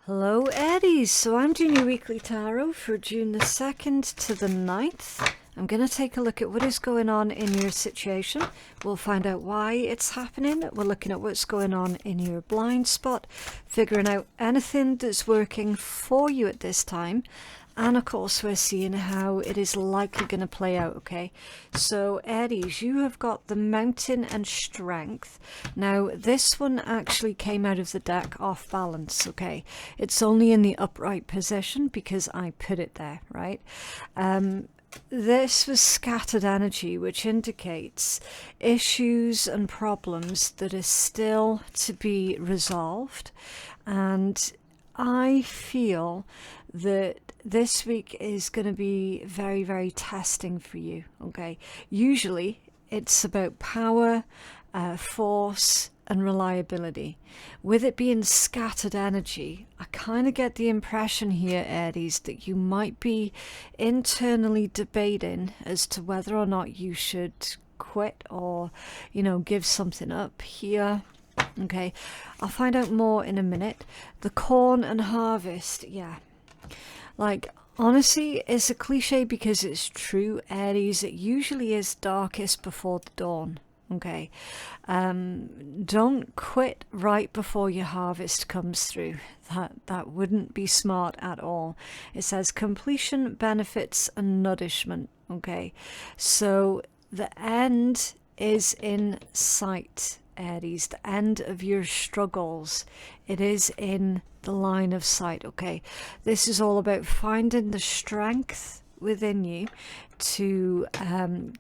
Hello Aries, so I'm doing your weekly tarot for June the 2nd to the 9th. I'm going to take a look at what is going on in your situation. We'll find out why it's happening. We're looking at what's going on in your blind spot, figuring out anything that's working for you at this time. And of course, we're seeing how it is likely going to play out, okay? So, Aries, you have got the Mountain and Strength. Now, this one actually came out of the deck off balance, okay? It's only in the upright position because I put it there, right? This was scattered energy, which indicates issues and problems that are still to be resolved. And I feel that this week is going to be very, very testing for you, okay? Usually it's about power, force and reliability. With it being scattered energy, I kind of get the impression here, Aries, that you might be internally debating as to whether or not you should quit or, you know, give something up here. Okay, I'll find out more in a minute. The corn and harvest, yeah. Like, honestly, it's a cliche because it's true, Aries. It usually is darkest before the dawn. Okay, don't quit right before your harvest comes through. That wouldn't be smart at all. It says completion, benefits and nourishment. Okay, so the end is in sight, Aries. The end of your struggles, it is in the line of sight. Okay, this is all about finding the strength within you to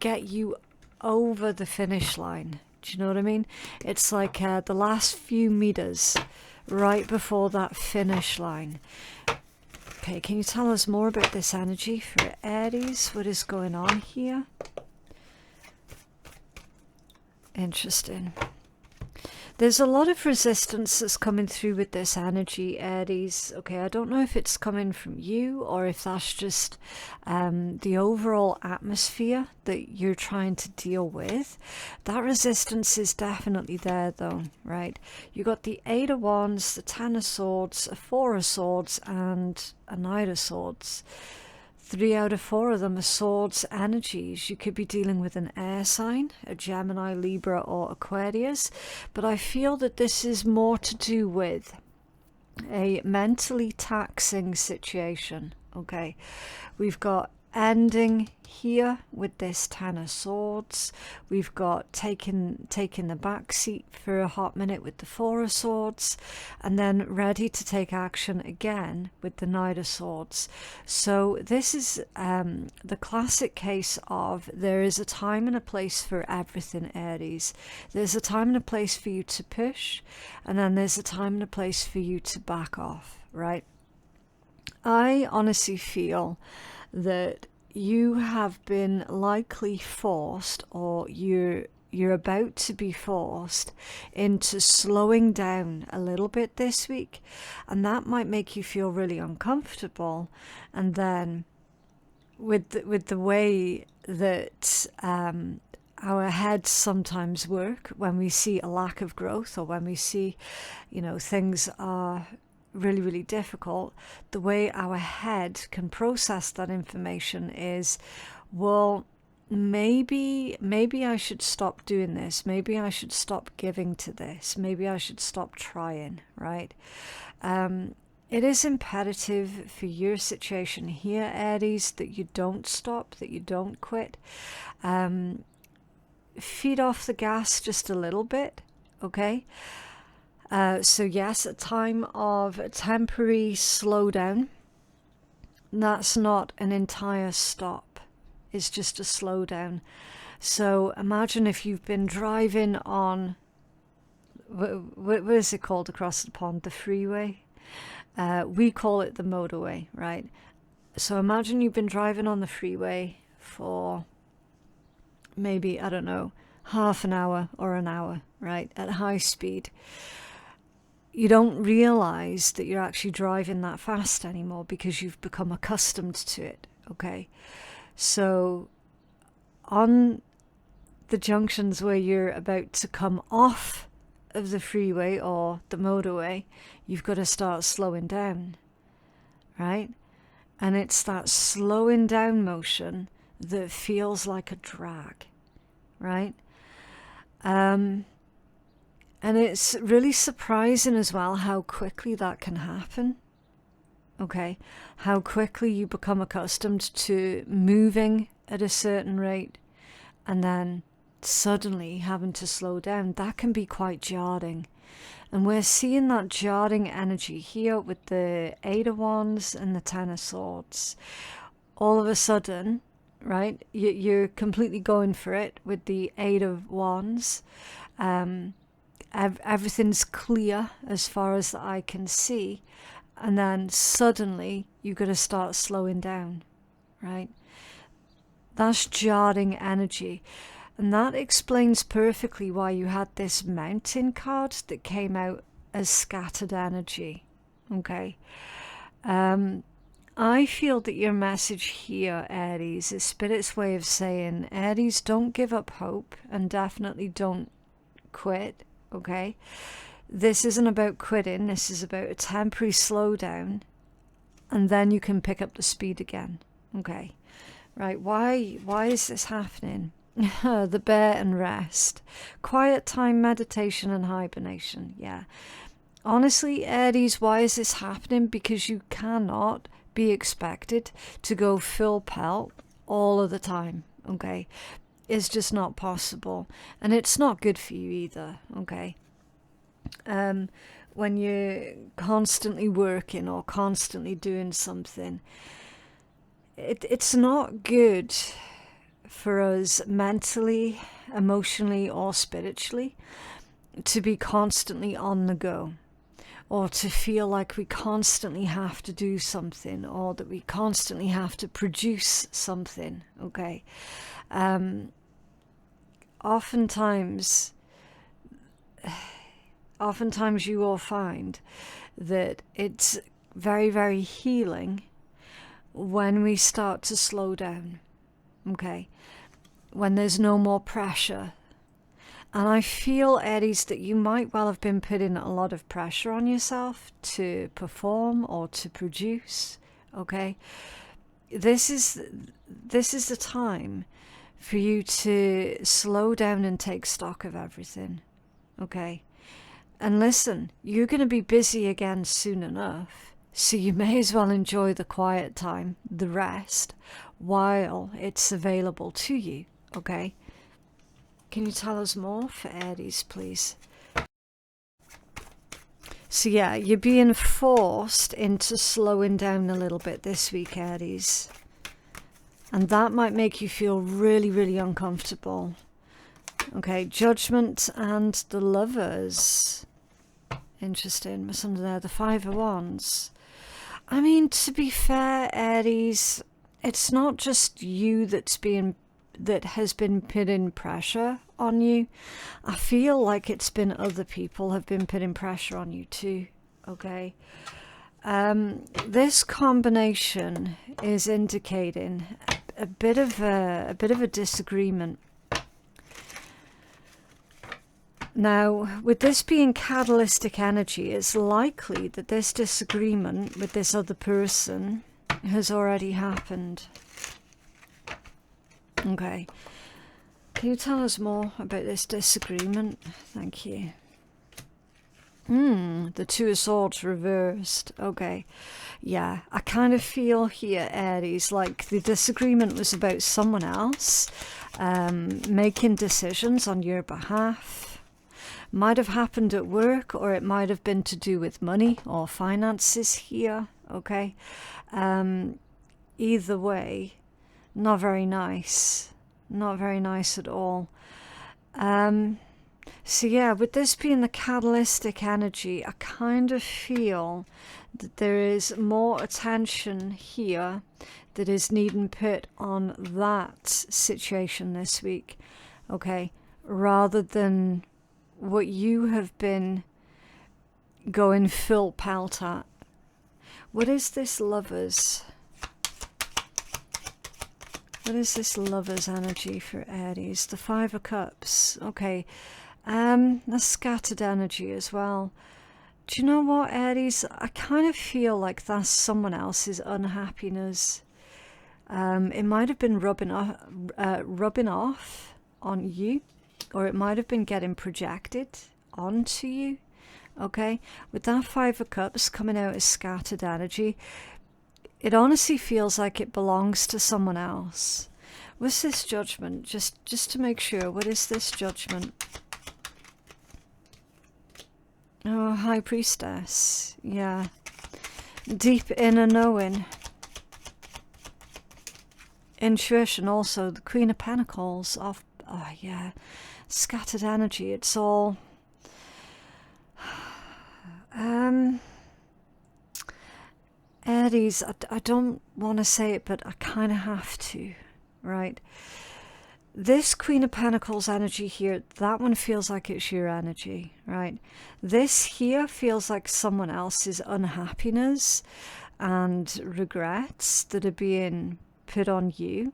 get you over the finish line. Do you know what I mean? It's like the last few meters right before that finish line. Okay, can you tell us more about this energy for Aries? What is going on here? Interesting. There's a lot of resistance that's coming through with this energy, Aries. Okay, I don't know if it's coming from you or if that's just the overall atmosphere that you're trying to deal with. That resistance is definitely there though, right? You got the 8 of Wands, the 10 of Swords, a 4 of Swords and a Knight of Swords. 3 out of 4 of them are swords energies. You could be dealing with an air sign, a Gemini, Libra or Aquarius, but I feel that this is more to do with a mentally taxing situation. Okay, we've got ending here with this 10 of Swords. We've got taking the back seat for a hot minute with the 4 of Swords, and then ready to take action again with the Knight of Swords. So this is the classic case of there is a time and a place for everything, Aries. There's a time and a place for you to push, and then there's a time and a place for you to back off, right? I honestly feel that you have been likely forced, or you're about to be forced into slowing down a little bit this week, and that might make you feel really uncomfortable. And then with the way that our heads sometimes work, when we see a lack of growth or when we see, you know, things are really, really difficult, the way our head can process that information is, well, maybe I should stop doing this, maybe I should stop giving to this, maybe I should stop trying, right? It is imperative for your situation here, Aries, that you don't stop, that you don't quit. Feed off the gas just a little bit, okay? So yes, a time of temporary slowdown. That's not an entire stop. It's just a slowdown. So imagine if you've been driving on, what is it called across the pond? The freeway? We call it the motorway, right? So imagine you've been driving on the freeway for maybe, I don't know, half an hour or an hour, right? At high speed. You don't realize that you're actually driving that fast anymore because you've become accustomed to it, okay? So on the junctions where you're about to come off of the freeway or the motorway, you've got to start slowing down, right? And it's that slowing down motion that feels like a drag, right? And it's really surprising as well how quickly that can happen. Okay, how quickly you become accustomed to moving at a certain rate and then suddenly having to slow down. That can be quite jarring. And we're seeing that jarring energy here with the Eight of Wands and the Ten of Swords. All of a sudden, right, you're completely going for it with the Eight of Wands. Everything's clear as far as the eye can see. And then suddenly you've got to start slowing down, right? That's jarring energy. And that explains perfectly why you had this Mountain card that came out as scattered energy, okay? I feel that your message here, Aries, is Spirit's way of saying, Aries, don't give up hope and definitely don't quit, okay? This isn't about quitting. This is about a temporary slowdown, and then you can pick up the speed again. Okay, right? Why is this happening? The bear and rest, quiet time, meditation, and hibernation. Yeah, honestly, Aries, why is this happening? Because you cannot be expected to go full pelt all of the time. Okay, it's just not possible, and it's not good for you either. Okay. When you're constantly working or constantly doing something, it's not good for us mentally, emotionally, or spiritually to be constantly on the go, or to feel like we constantly have to do something, or that we constantly have to produce something. Okay, oftentimes you will find that it's very, very healing when we start to slow down, okay? When there's no more pressure. And I feel, Aries, that you might well have been putting a lot of pressure on yourself to perform or to produce, okay? This is the time for you to slow down and take stock of everything, okay? And listen, you're going to be busy again soon enough, so you may as well enjoy the quiet time, the rest, while it's available to you, okay? Can you tell us more for Aries, please? So yeah, you're being forced into slowing down a little bit this week, Aries. And that might make you feel really, really uncomfortable. Okay, Judgment and the Lovers. Interesting. What's under there? The Five of Wands. I mean, to be fair, Aries, it's not just you that has been putting pressure on you. I feel like it's been other people have been putting pressure on you too. Okay. This combination is indicating a bit of a disagreement. Now, with this being catalytic energy, it's likely that this disagreement with this other person has already happened. Okay. Can you tell us more about this disagreement? Thank you. The Two of Swords reversed. Okay. Yeah, I kind of feel here, Aries, like the disagreement was about someone else making decisions on your behalf. Might have happened at work, or it might have been to do with money or finances here, okay? Either way, not very nice. Not very nice at all. So yeah, with this being the catalytic energy, I kind of feel that there is more attention here that is needing put on that situation this week, okay? Rather than what you have been going full pelt at. What is this Lovers? What is this Lovers energy for Aries? The Five of Cups. Okay. The scattered energy as well. Do you know what, Aries? I kind of feel like that's someone else's unhappiness. It might have been rubbing off on you, or it might have been getting projected onto you. Okay, with that Five of Cups coming out as scattered energy, it honestly feels like it belongs to someone else. What's this Judgment? Just to make sure, what is this Judgment? Oh, High Priestess. Yeah. Deep inner knowing. Intuition also. The Queen of Pentacles. Off. Oh, yeah. Scattered energy. It's all... Aries, I don't want to say it, but I kind of have to, right? This Queen of Pentacles energy here, that one feels like it's your energy, right? This here feels like someone else's unhappiness and regrets that are being put on you.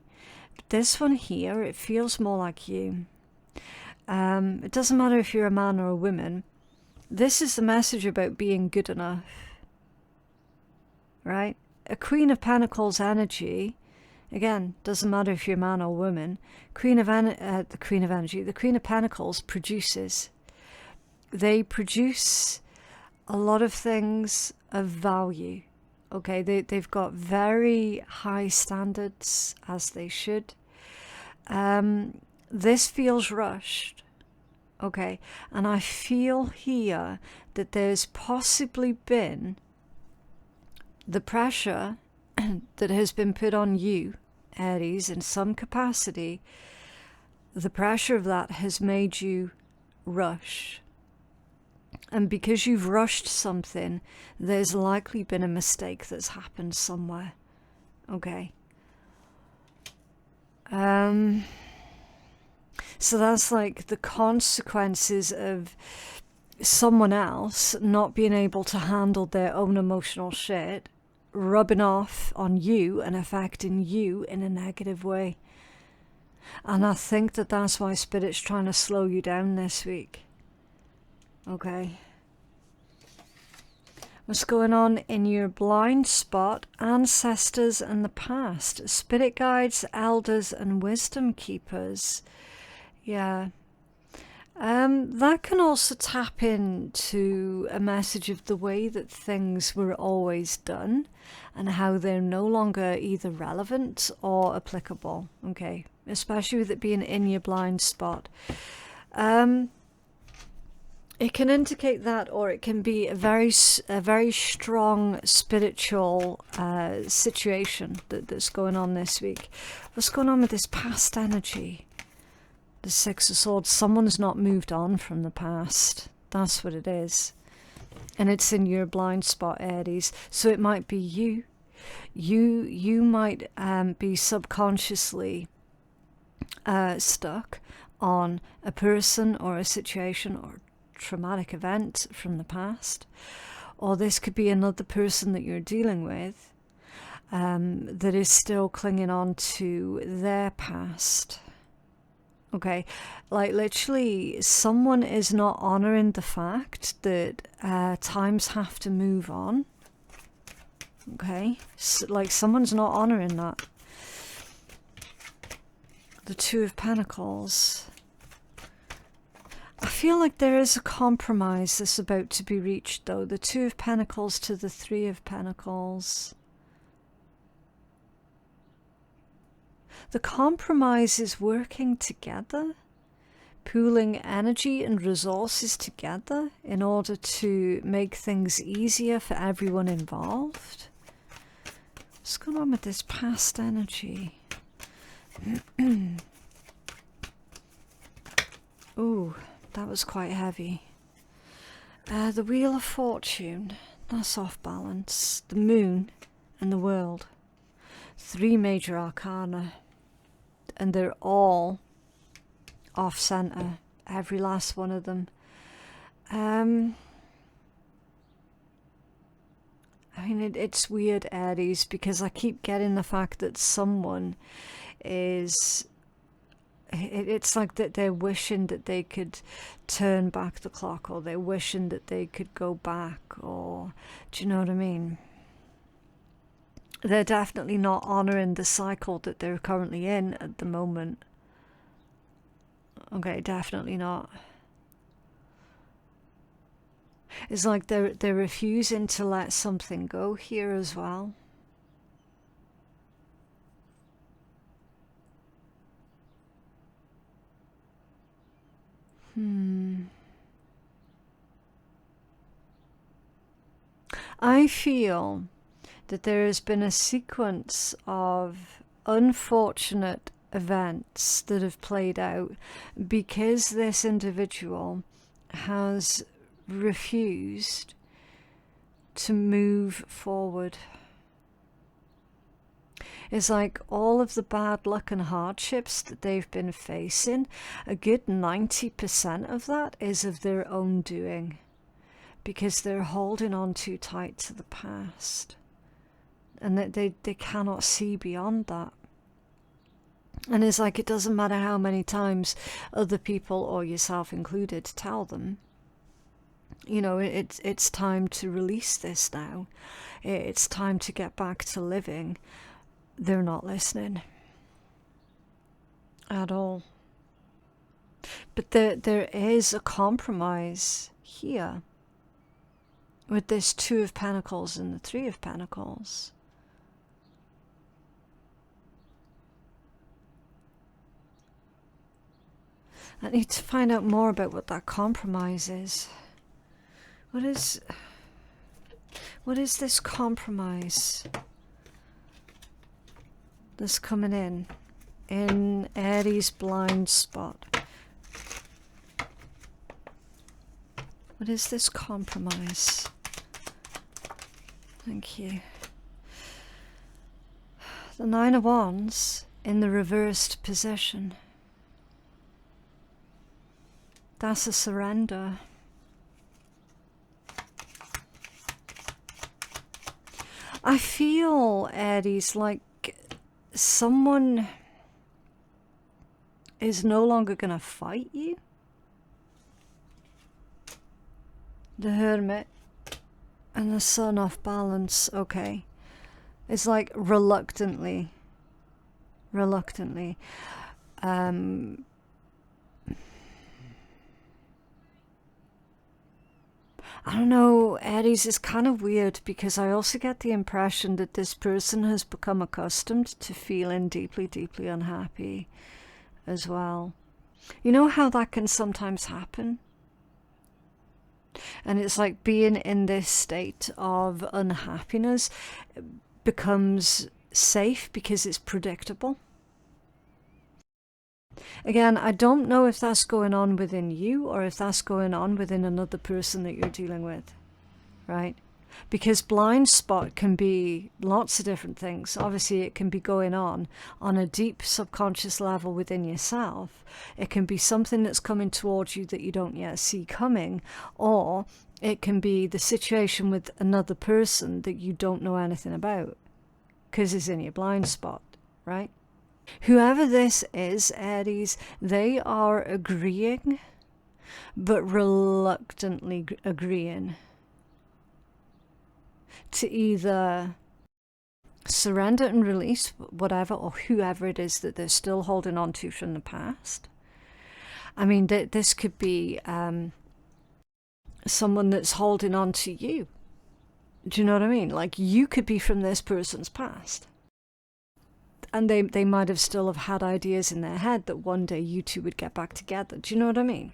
This one here, it feels more like you. It doesn't matter if you're a man or a woman. This is the message about being good enough, right? A Queen of Pentacles energy, again, doesn't matter if you're a man or woman. The Queen of Pentacles produces. They produce a lot of things of value. Okay, they've got very high standards, as they should. This feels rushed. Okay, and I feel here that there's possibly been the pressure that has been put on you, Aries, in some capacity. The pressure of that has made you rush. And because you've rushed something, there's likely been a mistake that's happened somewhere. Okay. So that's like the consequences of someone else not being able to handle their own emotional shit, rubbing off on you and affecting you in a negative way. And I think that that's why Spirit's trying to slow you down this week. Okay. What's going on in your blind spot? Ancestors and the past. Spirit guides, elders and wisdom keepers. Yeah. That can also tap into a message of the way that things were always done and how they're no longer either relevant or applicable. Okay. Especially with it being in your blind spot. It can indicate that, or it can be a very strong spiritual situation that's going on this week. What's going on with this past energy? The Six of Swords. Someone's not moved on from the past. That's what it is. And it's in your blind spot, Aries. So it might be you. You might be subconsciously stuck on a person or a situation or traumatic event from the past, or this could be another person that you're dealing with that is still clinging on to their past. Okay, like literally someone is not honoring the fact that times have to move on. Okay, so, like someone's not honoring that. The Two of Pentacles. I feel like there is a compromise that's about to be reached, though. The Two of Pentacles to the Three of Pentacles. The compromise is working together, pooling energy and resources together in order to make things easier for everyone involved. What's going on with this past energy? Ooh. That was quite heavy. The Wheel of Fortune, that's off balance. The Moon and the World. 3 major arcana. And they're all off center. Every last one of them. I mean, it's weird, Aries, because I keep getting the fact that someone is it's like that they're wishing that they could turn back the clock, or they're wishing that they could go back, or do you know what I mean? They're definitely not honoring the cycle that they're currently in at the moment. Okay, definitely not. It's like they're refusing to let something go here as well. I feel that there has been a sequence of unfortunate events that have played out because this individual has refused to move forward. It's like all of the bad luck and hardships that they've been facing, a good 90% of that is of their own doing, because they're holding on too tight to the past, and that they cannot see beyond that. And it's like, it doesn't matter how many times other people, or yourself included, tell them, you know, it's time to release this now. It's time to get back to living. They're not listening at all. But there is a compromise here with this Two of Pentacles and the Three of Pentacles. I need to find out more about what that compromise is. What is this compromise that's coming in Aries blind spot? What is this compromise? Thank you. The Nine of Wands in the reversed position. That's a surrender. I feel, Aries, like someone is no longer going to fight you. The Hermit and the Sun off balance. Okay. It's like reluctantly. I don't know, Aries, is kind of weird, because I also get the impression that this person has become accustomed to feeling deeply, deeply unhappy as well. You know how that can sometimes happen? And it's like being in this state of unhappiness becomes safe because it's predictable. Again, I don't know if that's going on within you or if that's going on within another person that you're dealing with, right? Because blind spot can be lots of different things. Obviously, it can be going on a deep subconscious level within yourself. It can be something that's coming towards you that you don't yet see coming, or it can be the situation with another person that you don't know anything about because it's in your blind spot, right? Whoever this is, Aries, they are agreeing, but reluctantly agreeing to either surrender and release whatever or whoever it is that they're still holding on to from the past. I mean, this could be someone that's holding on to you. Do you know what I mean? Like, you could be from this person's past. And they might have still have had ideas in their head that one day you two would get back together. Do you know what I mean?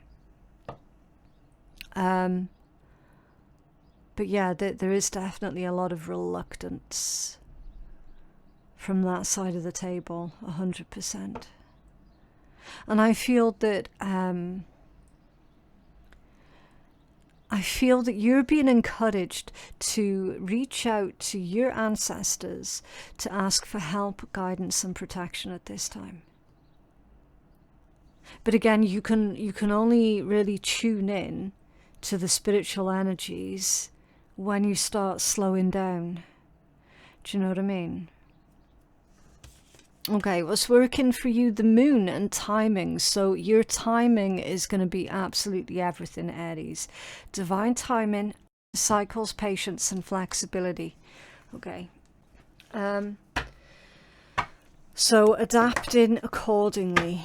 But yeah, there is definitely a lot of reluctance from that side of the table, 100%. And I feel that you're being encouraged to reach out to your ancestors to ask for help, guidance, and protection at this time. But again, you can only really tune in to the spiritual energies when you start slowing down. Do you know what I mean? Okay, what's working for you? The moon and timing. So your timing is going to be absolutely everything, Aries. Divine timing, cycles, patience, and flexibility. Okay. So adapting accordingly.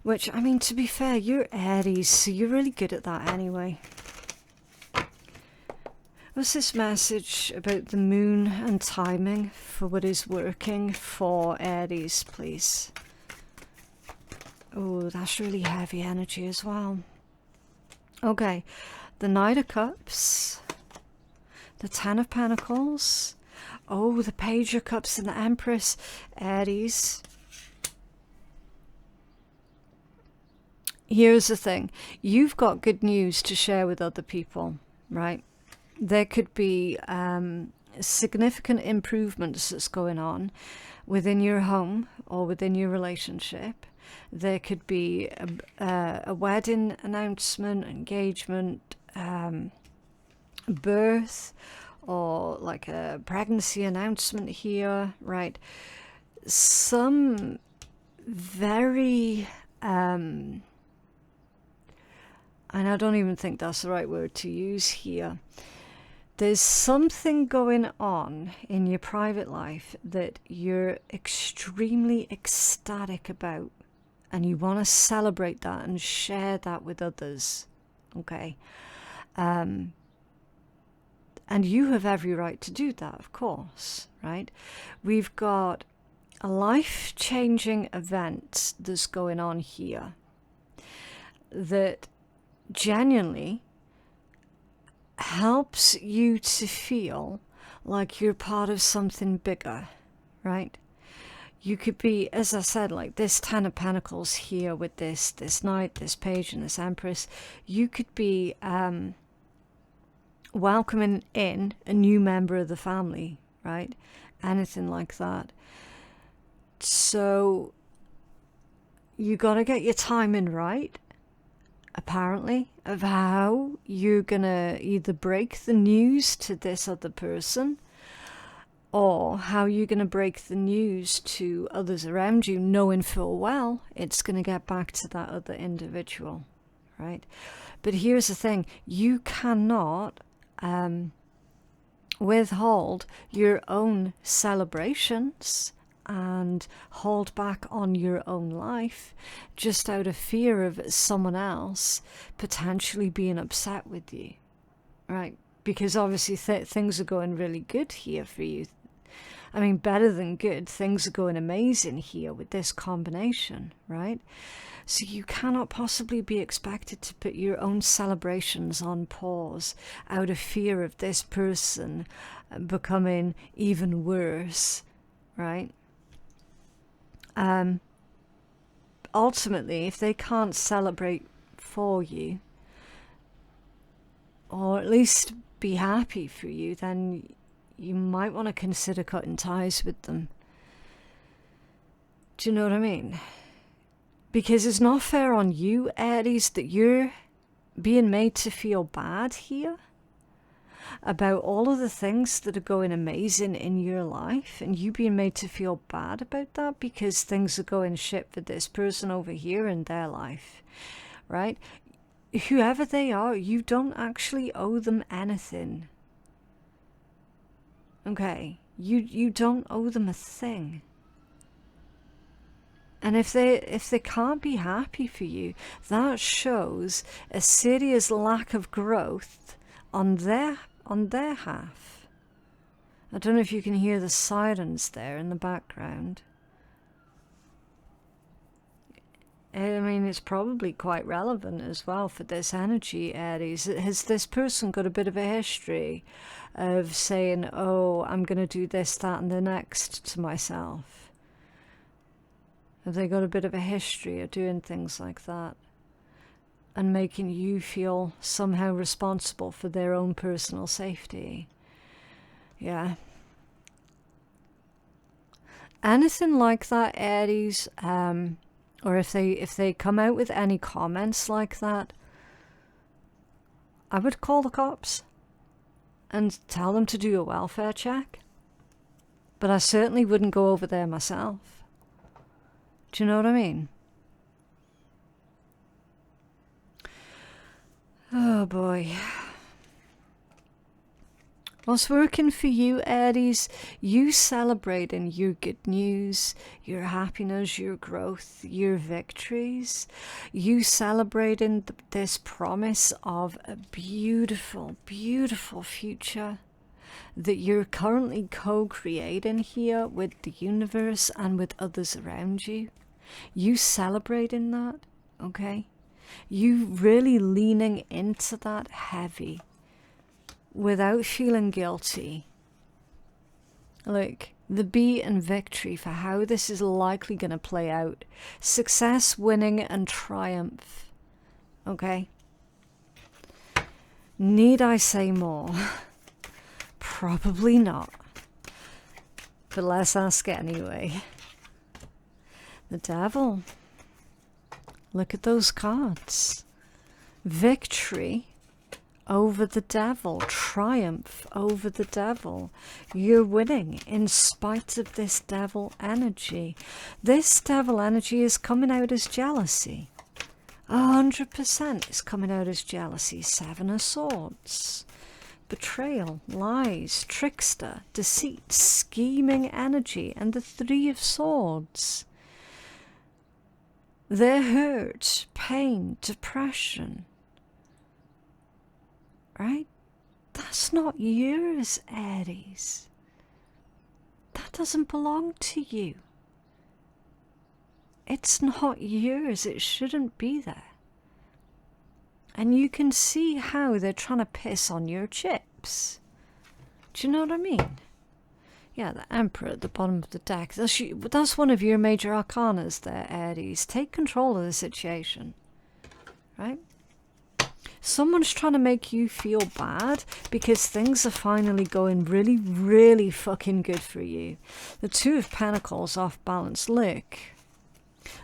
Which, I mean, to be fair, you're Aries, so you're really good at that anyway. What's this message about the moon and timing for what is working for Aries, please? Oh, that's really heavy energy as well. Okay, the Knight of Cups, the Ten of Pentacles, oh, the Page of Cups and the Empress, Aries. Here's the thing, you've got good news to share with other people, right? There could be significant improvements that's going on within your home or within your relationship. There could be a wedding announcement, engagement, birth, or like a pregnancy announcement here, right? Some very... and I don't even think that's the right word to use here. There's something going on in your private life that you're extremely ecstatic about, and you want to celebrate that and share that with others, okay? And you have every right to do that, of course, right? We've got a life-changing event that's going on here that genuinely helps you to feel like you're part of something bigger, right? You could be, as I said, like this Ten of Pentacles here with this Knight, this Page, and this Empress. You could be welcoming in a new member of the family, right? Anything like that. So you got to get your timing right, apparently, of how you're gonna either break the news to this other person or how you're gonna break the news to others around you, knowing full well it's gonna get back to that other individual, right? But here's the thing, you cannot withhold your own celebrations and hold back on your own life just out of fear of someone else potentially being upset with you, right? Because obviously things are going really good here for you. I mean, better than good, things are going amazing here with this combination, right? So you cannot possibly be expected to put your own celebrations on pause out of fear of this person becoming even worse, right? Ultimately, if they can't celebrate for you, or at least be happy for you, then you might want to consider cutting ties with them. Do you know what I mean? Because it's not fair on you, Aries, that you're being made to feel bad here about all of the things that are going amazing in your life, and you being made to feel bad about that because things are going shit for this person over here in their life, right? Whoever they are, you don't actually owe them anything. Okay, you don't owe them a thing. And if they can't be happy for you, that shows a serious lack of growth on their half. I don't know if you can hear the sirens there in the background. I mean, it's probably quite relevant as well for this energy, Aries. Has this person got a bit of a history of saying, oh, I'm going to do this, that, and the next to myself? Have they got a bit of a history of doing things like that and making you feel somehow responsible for their own personal safety? Yeah. Anything like that, Aries, or if they come out with any comments like that, I would call the cops and tell them to do a welfare check. but I certainly wouldn't go over there myself. Do you know what I mean? Oh boy. What's working for you, Aries? You celebrating your good news, your happiness, your growth, your victories. You celebrating this promise of a beautiful, beautiful future that you're currently co-creating here with the universe and with others around you. You celebrating that, okay? You really leaning into that heavy without feeling guilty. Look, the beat and victory for how this is likely going to play out. Success, winning, and triumph. Okay? Need I say more? Probably not. But let's ask anyway. The Devil. Look at those cards. Victory over the Devil. Triumph over the Devil. You're winning in spite of this Devil energy. This Devil energy is coming out as jealousy. 100% is coming out as jealousy. Seven of Swords. Betrayal, lies, trickster, deceit, scheming energy, and the Three of Swords. Their hurt, pain, depression. Right? That's not yours, Aries. That doesn't belong to you. It's not yours. It shouldn't be there. And you can see how they're trying to piss on your chips. Do you know what I mean? Yeah, the Emperor at the bottom of the deck. That's one of your major arcanas there, Aries. Take control of the situation. Right? Someone's trying to make you feel bad because things are finally going really, really fucking good for you. The Two of Pentacles off balance. Look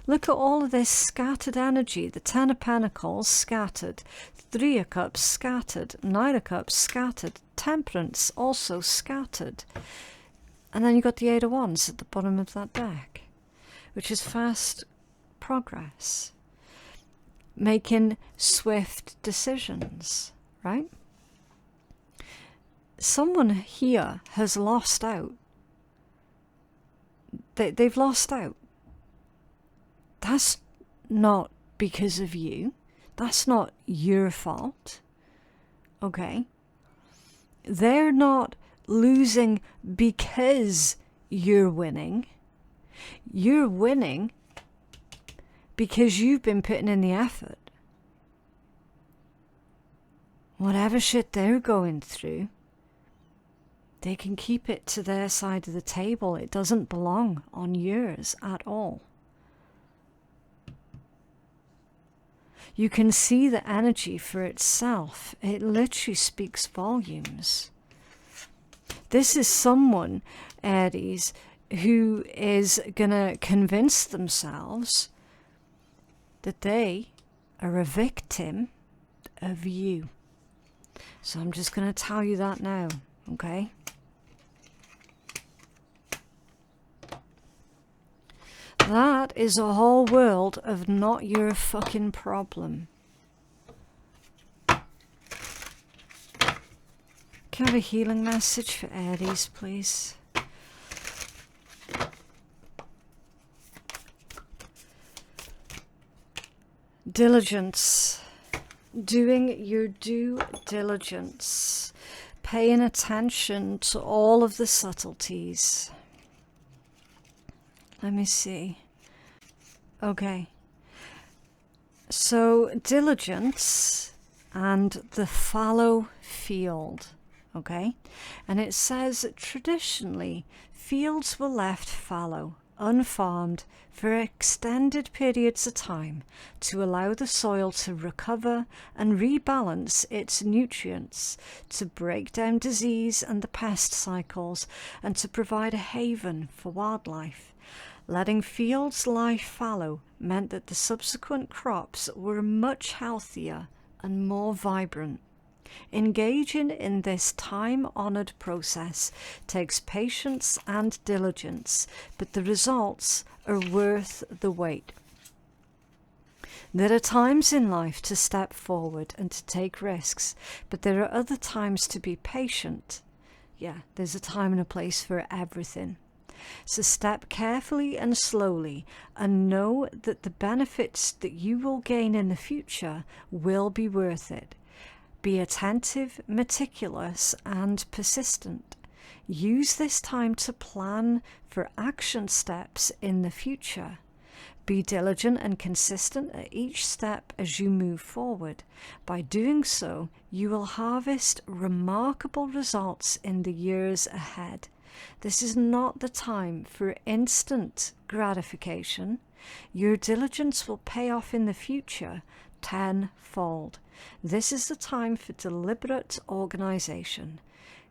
at all of this scattered energy. The Ten of Pentacles scattered. Three of Cups scattered. Nine of Cups scattered. Temperance also scattered. And then you got the Eight of Wands at the bottom of that deck, which is fast progress. Making swift decisions, right? Someone here has lost out. They've lost out. That's not because of you. That's not your fault. Okay? They're not losing because you're winning. You're winning because you've been putting in the effort. Whatever shit they're going through, they can keep it to their side of the table. It doesn't belong on yours at all. You can see the energy for itself. It literally speaks volumes. This is someone, Aries, who is going to convince themselves that they are a victim of you. So I'm just going to tell you that now, okay? That is a whole world of not your fucking problem. Can I have a healing message for Aries, please? Diligence. Doing your due diligence. Paying attention to all of the subtleties. Let me see. Okay. So, diligence and the fallow field. Okay? And it says traditionally, fields were left fallow, unfarmed for extended periods of time to allow the soil to recover and rebalance its nutrients, to break down disease and the pest cycles, and to provide a haven for wildlife. Letting fields lie fallow meant that the subsequent crops were much healthier and more vibrant. Engaging in this time-honored process takes patience and diligence, but the results are worth the wait. There are times in life to step forward and to take risks, but there are other times to be patient. Yeah, there's a time and a place for everything. So step carefully and slowly and know that the benefits that you will gain in the future will be worth it. Be attentive, meticulous, and persistent. Use this time to plan for action steps in the future. Be diligent and consistent at each step as you move forward. By doing so, you will harvest remarkable results in the years ahead. This is not the time for instant gratification. Your diligence will pay off in the future tenfold. This is the time for deliberate organization.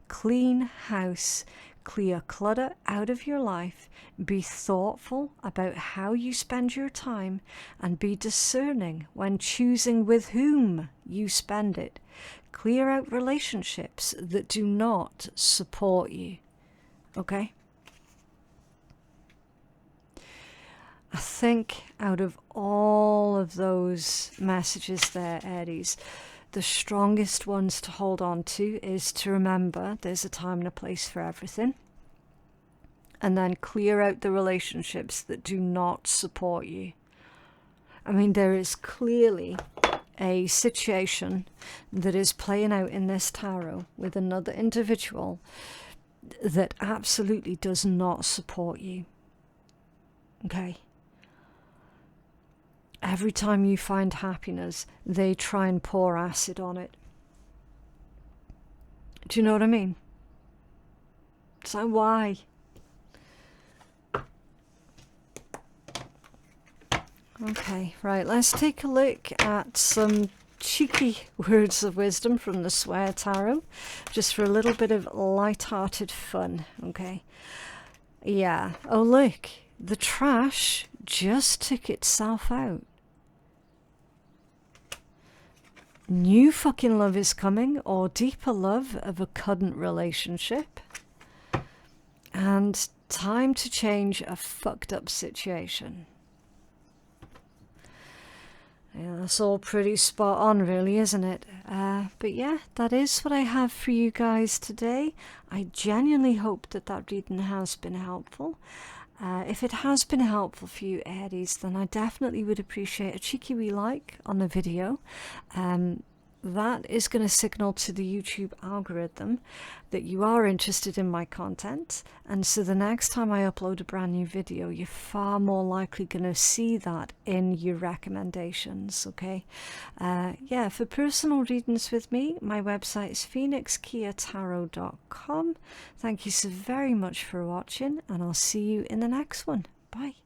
Clean house, clear clutter out of your life, be thoughtful about how you spend your time, and be discerning when choosing with whom you spend it. Clear out relationships that do not support you. Okay? I think out of all of those messages there, Aries, the strongest ones to hold on to is to remember there's a time and a place for everything. And then clear out the relationships that do not support you. I mean, there is clearly a situation that is playing out in this tarot with another individual that absolutely does not support you. Okay? Every time you find happiness, they try and pour acid on it. Do you know what I mean? So why? Okay, right, let's take a look at some cheeky words of wisdom from the Swear Tarot, just for a little bit of light-hearted fun, okay? Yeah, oh look, the trash just took itself out. New fucking love is coming, or deeper love of a current relationship. And time to change a fucked up situation. Yeah, that's all pretty spot on, really, isn't it? But yeah, that is what I have for you guys today. I genuinely hope that that reading has been helpful. If it has been helpful for you, Aries, then I definitely would appreciate a cheeky wee like on the video. That is going to signal to the YouTube algorithm that you are interested in my content, and so the next time I upload a brand new video, you're far more likely going to see that in your recommendations, okay? Yeah, for personal readings with me, my website is phoenixkeiatarot.com. Thank you so very much for watching, and I'll see you in the next one. Bye.